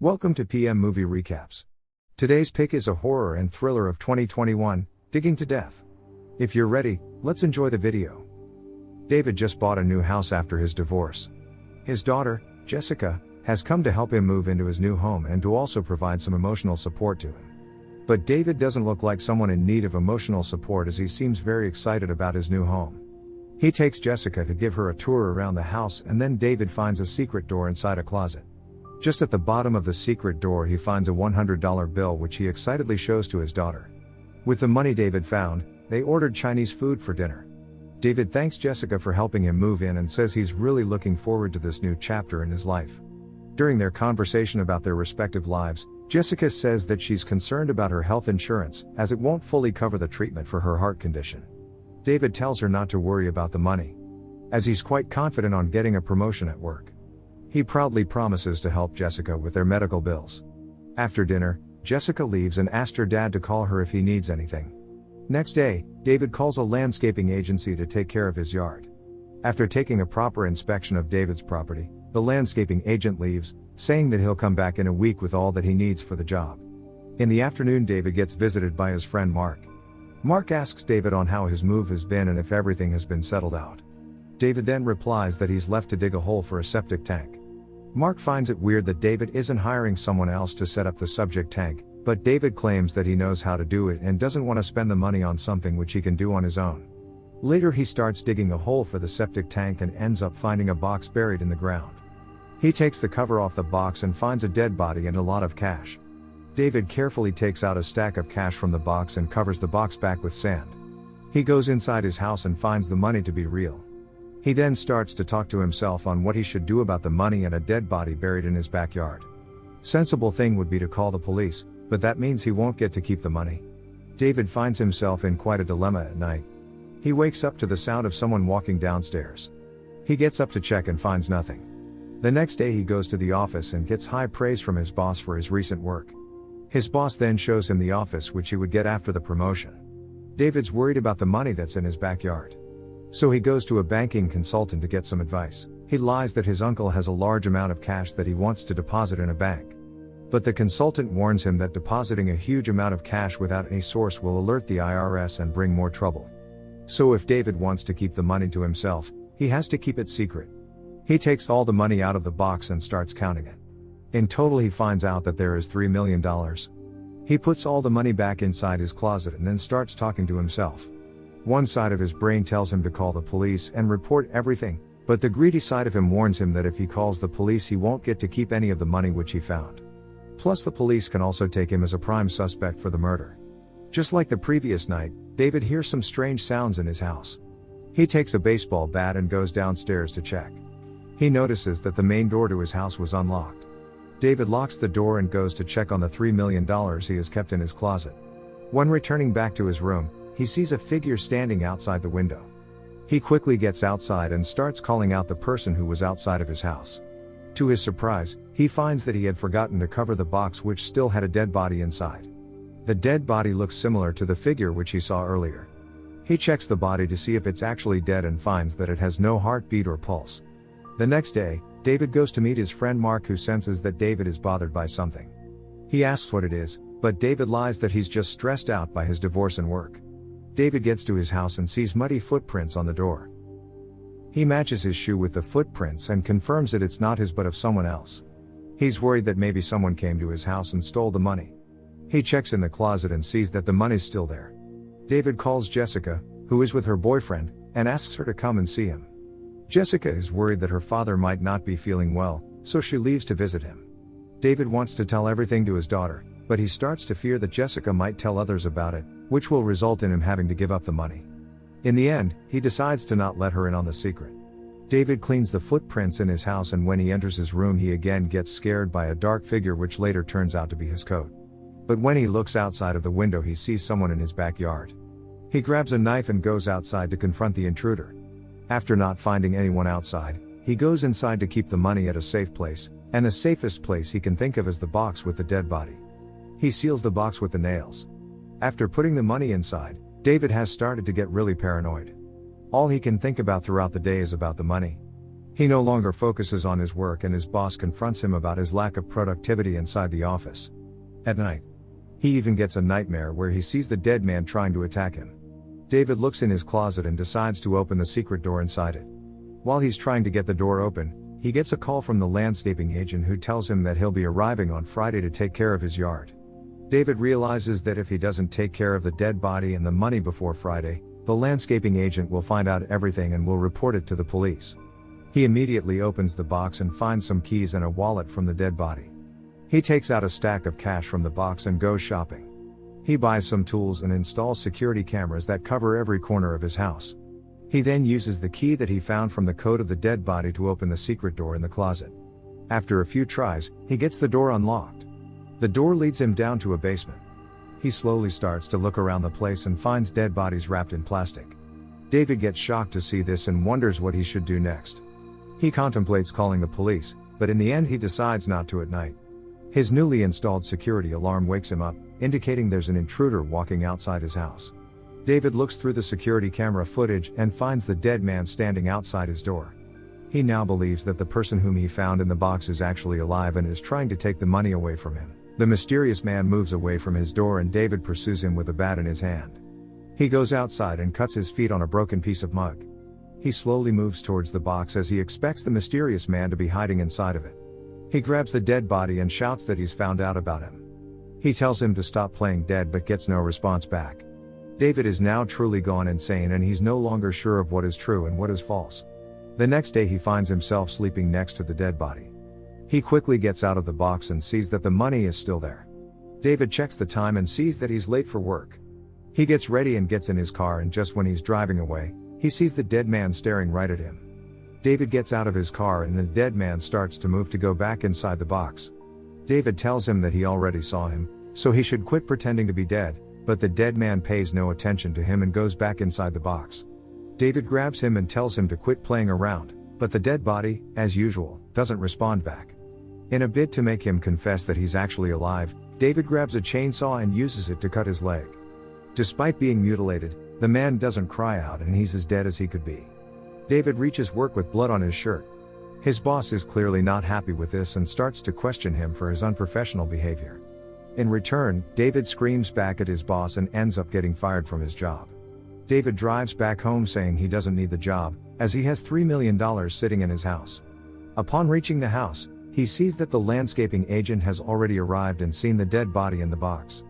Welcome to PM Movie Recaps. Today's pick is a horror and thriller of 2021, Digging to Death. If you're ready, let's enjoy the video. David just bought a new house after his divorce. His daughter, Jessica, has come to help him move into his new home and to also provide some emotional support to him. But David doesn't look like someone in need of emotional support, as he seems very excited about his new home. He takes Jessica to give her a tour around the house, and then David finds a secret door inside a closet. Just at the bottom of the secret door he finds a $100 bill, which he excitedly shows to his daughter. With the money David found, they ordered Chinese food for dinner. David thanks Jessica for helping him move in and says he's really looking forward to this new chapter in his life. During their conversation about their respective lives, Jessica says that she's concerned about her health insurance, as it won't fully cover the treatment for her heart condition. David tells her not to worry about the money, as he's quite confident on getting a promotion at work. He proudly promises to help Jessica with their medical bills. After dinner, Jessica leaves and asks her dad to call her if he needs anything. Next day, David calls a landscaping agency to take care of his yard. After taking a proper inspection of David's property, the landscaping agent leaves, saying that he'll come back in a week with all that he needs for the job. In the afternoon, David gets visited by his friend Mark. Mark asks David on how his move has been and if everything has been settled out. David then replies that he's left to dig a hole for a septic tank. Mark finds it weird that David isn't hiring someone else to set up the subject tank, but David claims that he knows how to do it and doesn't want to spend the money on something which he can do on his own. Later he starts digging a hole for the septic tank and ends up finding a box buried in the ground. He takes the cover off the box and finds a dead body and a lot of cash. David carefully takes out a stack of cash from the box and covers the box back with sand. He goes inside his house and finds the money to be real. He then starts to talk to himself on what he should do about the money and a dead body buried in his backyard. Sensible thing would be to call the police, but that means he won't get to keep the money. David finds himself in quite a dilemma at night. He wakes up to the sound of someone walking downstairs. He gets up to check and finds nothing. The next day he goes to the office and gets high praise from his boss for his recent work. His boss then shows him the office which he would get after the promotion. David's worried about the money that's in his backyard. So he goes to a banking consultant to get some advice. He lies that his uncle has a large amount of cash that he wants to deposit in a bank. But the consultant warns him that depositing a huge amount of cash without any source will alert the IRS and bring more trouble. So if David wants to keep the money to himself, he has to keep it secret. He takes all the money out of the box and starts counting it. In total he finds out that there is $3 million. He puts all the money back inside his closet and then starts talking to himself. One side of his brain tells him to call the police and report everything, but the greedy side of him warns him that if he calls the police he won't get to keep any of the money which he found. Plus the police can also take him as a prime suspect for the murder. Just like the previous night, David hears some strange sounds in his house. He takes a baseball bat and goes downstairs to check. He notices that the main door to his house was unlocked. David locks the door and goes to check on the $3 million he has kept in his closet. When returning back to his room, he sees a figure standing outside the window. He quickly gets outside and starts calling out the person who was outside of his house. To his surprise, he finds that he had forgotten to cover the box which still had a dead body inside. The dead body looks similar to the figure which he saw earlier. He checks the body to see if it's actually dead and finds that it has no heartbeat or pulse. The next day, David goes to meet his friend Mark, who senses that David is bothered by something. He asks what it is, but David lies that he's just stressed out by his divorce and work. David gets to his house and sees muddy footprints on the door. He matches his shoe with the footprints and confirms that it's not his but of someone else. He's worried that maybe someone came to his house and stole the money. He checks in the closet and sees that the money's still there. David calls Jessica, who is with her boyfriend, and asks her to come and see him. Jessica is worried that her father might not be feeling well, so she leaves to visit him. David wants to tell everything to his daughter, but he starts to fear that Jessica might tell others about it, which will result in him having to give up the money. In the end, he decides to not let her in on the secret. David cleans the footprints in his house, and when he enters his room he again gets scared by a dark figure which later turns out to be his coat. But when he looks outside of the window he sees someone in his backyard. He grabs a knife and goes outside to confront the intruder. After not finding anyone outside, he goes inside to keep the money at a safe place, and the safest place he can think of is the box with the dead body. He seals the box with the nails. After putting the money inside, David has started to get really paranoid. All he can think about throughout the day is about the money. He no longer focuses on his work and his boss confronts him about his lack of productivity inside the office. At night, he even gets a nightmare where he sees the dead man trying to attack him. David looks in his closet and decides to open the secret door inside it. While he's trying to get the door open, he gets a call from the landscaping agent who tells him that he'll be arriving on Friday to take care of his yard. David realizes that if he doesn't take care of the dead body and the money before Friday, the landscaping agent will find out everything and will report it to the police. He immediately opens the box and finds some keys and a wallet from the dead body. He takes out a stack of cash from the box and goes shopping. He buys some tools and installs security cameras that cover every corner of his house. He then uses the key that he found from the coat of the dead body to open the secret door in the closet. After a few tries, he gets the door unlocked. The door leads him down to a basement. He slowly starts to look around the place and finds dead bodies wrapped in plastic. David gets shocked to see this and wonders what he should do next. He contemplates calling the police, but in the end he decides not to at night. His newly installed security alarm wakes him up, indicating there's an intruder walking outside his house. David looks through the security camera footage and finds the dead man standing outside his door. He now believes that the person whom he found in the box is actually alive and is trying to take the money away from him. The mysterious man moves away from his door and David pursues him with a bat in his hand. He goes outside and cuts his feet on a broken piece of mud. He slowly moves towards the box as he expects the mysterious man to be hiding inside of it. He grabs the dead body and shouts that he's found out about him. He tells him to stop playing dead but gets no response back. David is now truly gone insane and he's no longer sure of what is true and what is false. The next day he finds himself sleeping next to the dead body. He quickly gets out of the box and sees that the money is still there. David checks the time and sees that he's late for work. He gets ready and gets in his car, and just when he's driving away, he sees the dead man staring right at him. David gets out of his car and the dead man starts to move to go back inside the box. David tells him that he already saw him, so he should quit pretending to be dead, but the dead man pays no attention to him and goes back inside the box. David grabs him and tells him to quit playing around, but the dead body, as usual, doesn't respond back. In a bid to make him confess that he's actually alive, David grabs a chainsaw and uses it to cut his leg. Despite being mutilated, the man doesn't cry out and he's as dead as he could be. David reaches work with blood on his shirt. His boss is clearly not happy with this and starts to question him for his unprofessional behavior. In return, David screams back at his boss and ends up getting fired from his job. David drives back home saying he doesn't need the job, as he has $3 million sitting in his house. Upon reaching the house, he sees that the landscaping agent has already arrived and seen the dead body in the box.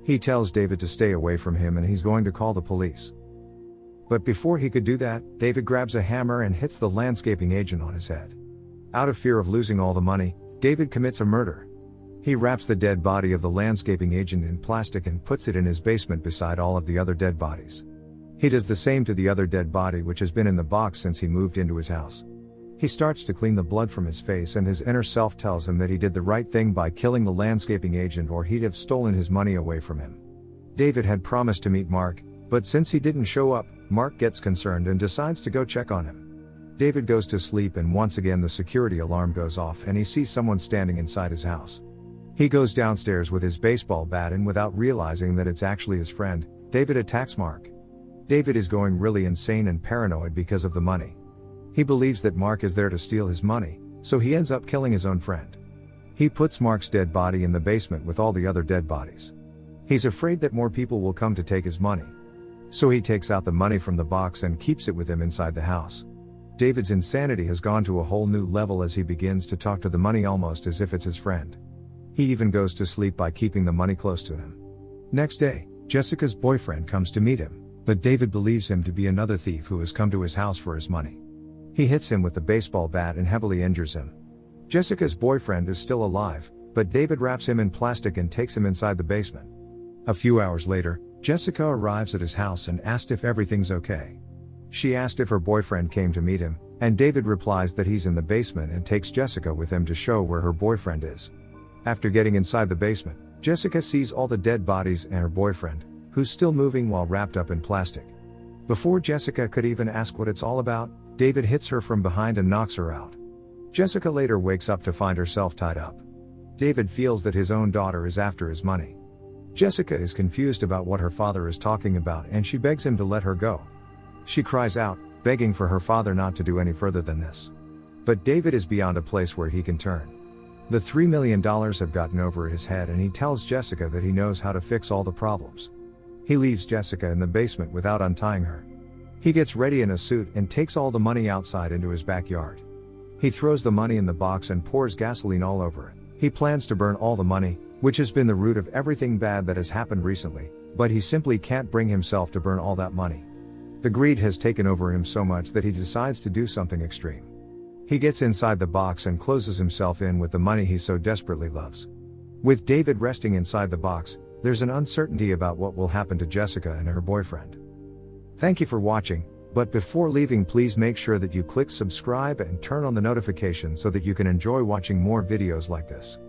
He tells David to stay away from him and he's going to call the police. But before he could do that, David grabs a hammer and hits the landscaping agent on his head. Out of fear of losing all the money, David commits a murder. He wraps the dead body of the landscaping agent in plastic and puts it in his basement beside all of the other dead bodies. He does the same to the other dead body which has been in the box since he moved into his house. He starts to clean the blood from his face and his inner self tells him that he did the right thing by killing the landscaping agent or he'd have stolen his money away from him. David had promised to meet Mark, but since he didn't show up, Mark gets concerned and decides to go check on him. David goes to sleep and once again the security alarm goes off and he sees someone standing inside his house. He goes downstairs with his baseball bat and without realizing that it's actually his friend, David attacks Mark. David is going really insane and paranoid because of the money. He believes that Mark is there to steal his money, so he ends up killing his own friend. He puts Mark's dead body in the basement with all the other dead bodies. He's afraid that more people will come to take his money. So he takes out the money from the box and keeps it with him inside the house. David's insanity has gone to a whole new level as he begins to talk to the money almost as if it's his friend. He even goes to sleep by keeping the money close to him. Next day, Jessica's boyfriend comes to meet him, but David believes him to be another thief who has come to his house for his money. He hits him with the baseball bat and heavily injures him. Jessica's boyfriend is still alive, but David wraps him in plastic and takes him inside the basement. A few hours later, Jessica arrives at his house and asked if everything's okay. She asked if her boyfriend came to meet him, and David replies that he's in the basement and takes Jessica with him to show where her boyfriend is. After getting inside the basement, Jessica sees all the dead bodies and her boyfriend, who's still moving while wrapped up in plastic. Before Jessica could even ask what it's all about, David hits her from behind and knocks her out. Jessica later wakes up to find herself tied up. David feels that his own daughter is after his money. Jessica is confused about what her father is talking about and she begs him to let her go. She cries out, begging for her father not to do any further than this. But David is beyond a place where he can turn. The $3 million have gotten over his head, and he tells Jessica that he knows how to fix all the problems. He leaves Jessica in the basement without untying her. He gets ready in a suit and takes all the money outside into his backyard. He throws the money in the box and pours gasoline all over it. He plans to burn all the money, which has been the root of everything bad that has happened recently, but he simply can't bring himself to burn all that money. The greed has taken over him so much that he decides to do something extreme. He gets inside the box and closes himself in with the money he so desperately loves. With David resting inside the box, there's an uncertainty about what will happen to Jessica and her boyfriend. Thank you for watching, but before leaving, please make sure that you click subscribe and turn on the notification so that you can enjoy watching more videos like this.